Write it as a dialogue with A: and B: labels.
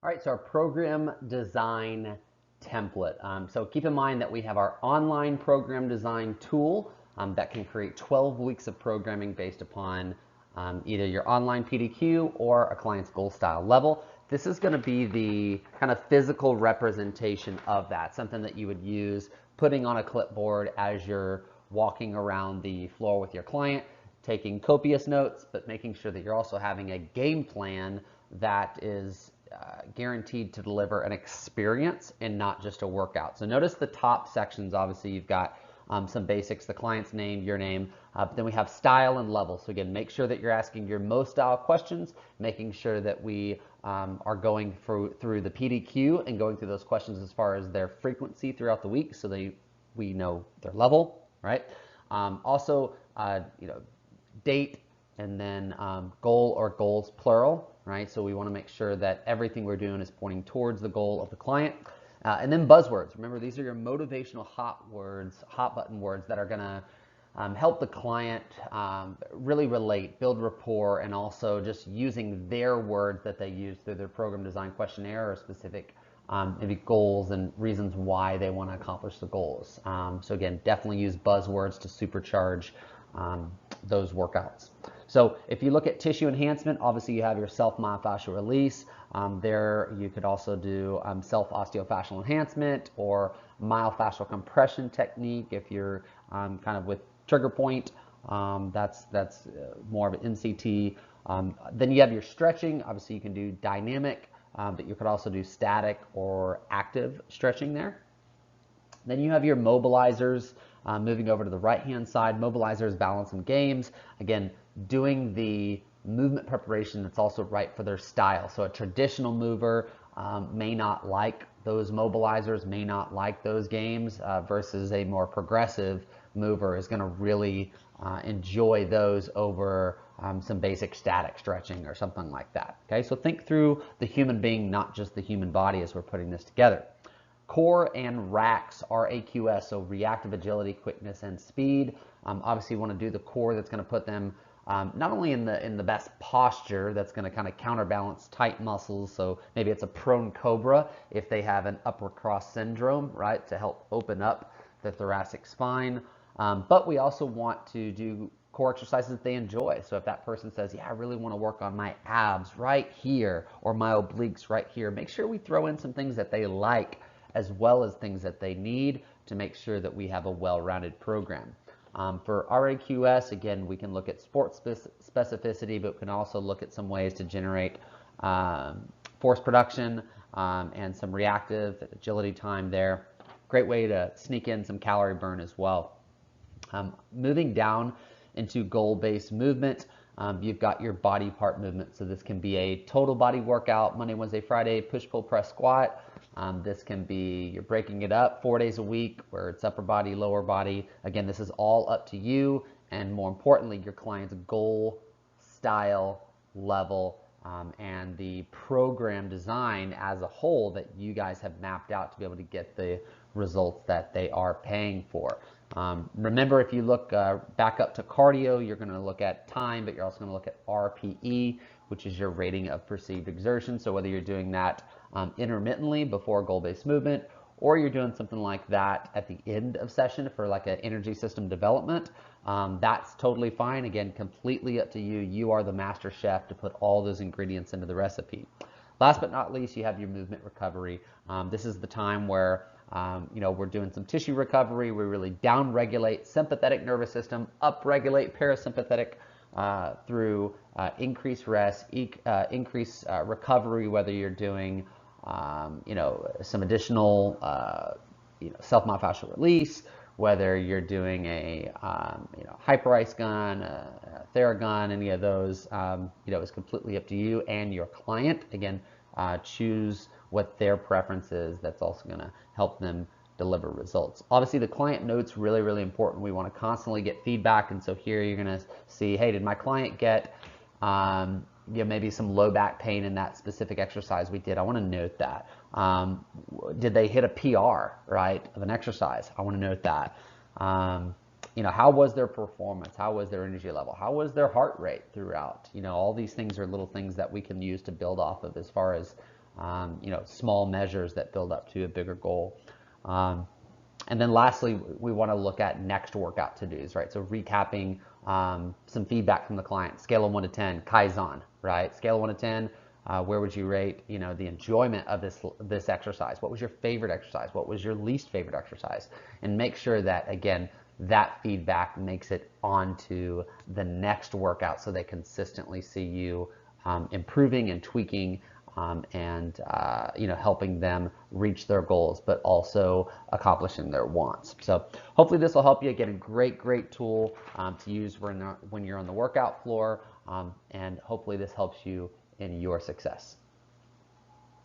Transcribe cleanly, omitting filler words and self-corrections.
A: All right, so our program design template. So keep in mind that we have our online program design tool that can create 12 weeks of programming based upon either your online PDQ or a client's goal style level. This is going to be the kind of physical representation of that, something that you would use putting on a clipboard as you're walking around the floor with your client, taking copious notes, but making sure that you're also having a game plan that is guaranteed to deliver an experience and not just a workout. So notice the top sections, obviously you've got some basics, the client's name, your name, but then we have style and level. So again, make sure that you're asking your most style questions, making sure that we are going through the PDQ and going through those questions as far as their frequency throughout the week so we know their level, right? Also, date and then goal or goals plural, right? So we want to make sure that everything we're doing is pointing towards the goal of the client. And then buzzwords. Remember, these are your motivational hot words, hot button words that are going to help the client really relate, build rapport, and also just using their words that they use through their program design questionnaire or specific maybe goals and reasons why they want to accomplish the goals. So again, definitely use buzzwords to supercharge those workouts. So if you look at tissue enhancement, obviously you have your self-myofascial release. There you could also do self-osteofascial enhancement or myofascial compression technique if you're kind of with trigger point. That's more of an NCT. Then you have your stretching. Obviously you can do dynamic, but you could also do static or active stretching there. Then you have your mobilizers. Moving over to the right-hand side, mobilizers, balance, and games. Again, doing the movement preparation that's also right for their style. So a traditional mover may not like those mobilizers, may not like those games, versus a more progressive mover is going to really enjoy those over some basic static stretching or something like that. Okay, so think through the human being, not just the human body, as we're putting this together. Core and RAQs, RAQS, so reactive agility, quickness, and speed. Obviously, you want to do the core that's going to put them not only in the best posture, that's going to kind of counterbalance tight muscles. So maybe it's a prone cobra if they have an upper cross syndrome, right, to help open up the thoracic spine. But we also want to do core exercises that they enjoy. So if that person says, yeah, I really want to work on my abs right here or my obliques right here, make sure we throw in some things that they like as well as things that they need to make sure that we have a well-rounded program. For RAQS, again, we can look at sports specificity, but we can also look at some ways to generate force production and some reactive agility time there. Great way to sneak in some calorie burn as well. Moving down into goal-based movement, you've got your body part movement. So this can be a total body workout, Monday, Wednesday, Friday, push, pull, press, squat. This can be, you're breaking it up 4 days a week where it's upper body, lower body. Again, this is all up to you and more importantly, your client's goal, style, level, and the program design as a whole that you guys have mapped out to be able to get the results that they are paying for. Remember, if you look back up to cardio, you're going to look at time, but you're also going to look at RPE, which is your rating of perceived exertion. So whether you're doing that intermittently before goal-based movement, or you're doing something like that at the end of session for like an energy system development, that's totally fine. Again, completely up to you. You are the master chef to put all those ingredients into the recipe. Last but not least, you have your movement recovery. This is the time where we're doing some tissue recovery. We really down-regulate sympathetic nervous system, up-regulate parasympathetic through increased rest, increased recovery, whether you're doing some additional self-myofascial release, whether you're doing a hyperice gun, a Theragun, any of those, is completely up to you and your client. Again, choose what their preference is. That's also going to help them deliver results. Obviously, the client note's really, really important. We want to constantly get feedback, and so here you're going to see, hey, did my client get maybe some low back pain in that specific exercise we did? I want to note that. Did they hit a PR, right, of an exercise? I want to note that. How was their performance? How was their energy level? How was their heart rate throughout? All these things are little things that we can use to build off of as far as small measures that build up to a bigger goal. And then lastly, we want to look at next workout to-dos, right? So recapping some feedback from the client. Scale of 1 to 10, Kaizen, right? Scale of 1 to 10, where would you rate, the enjoyment of this exercise? What was your favorite exercise? What was your least favorite exercise? And make sure that, again, that feedback makes it onto the next workout so they consistently see you improving and tweaking and helping them reach their goals, but also accomplishing their wants. So hopefully this will help you. Get a great tool to use when you're on the workout floor, and hopefully this helps you in your success.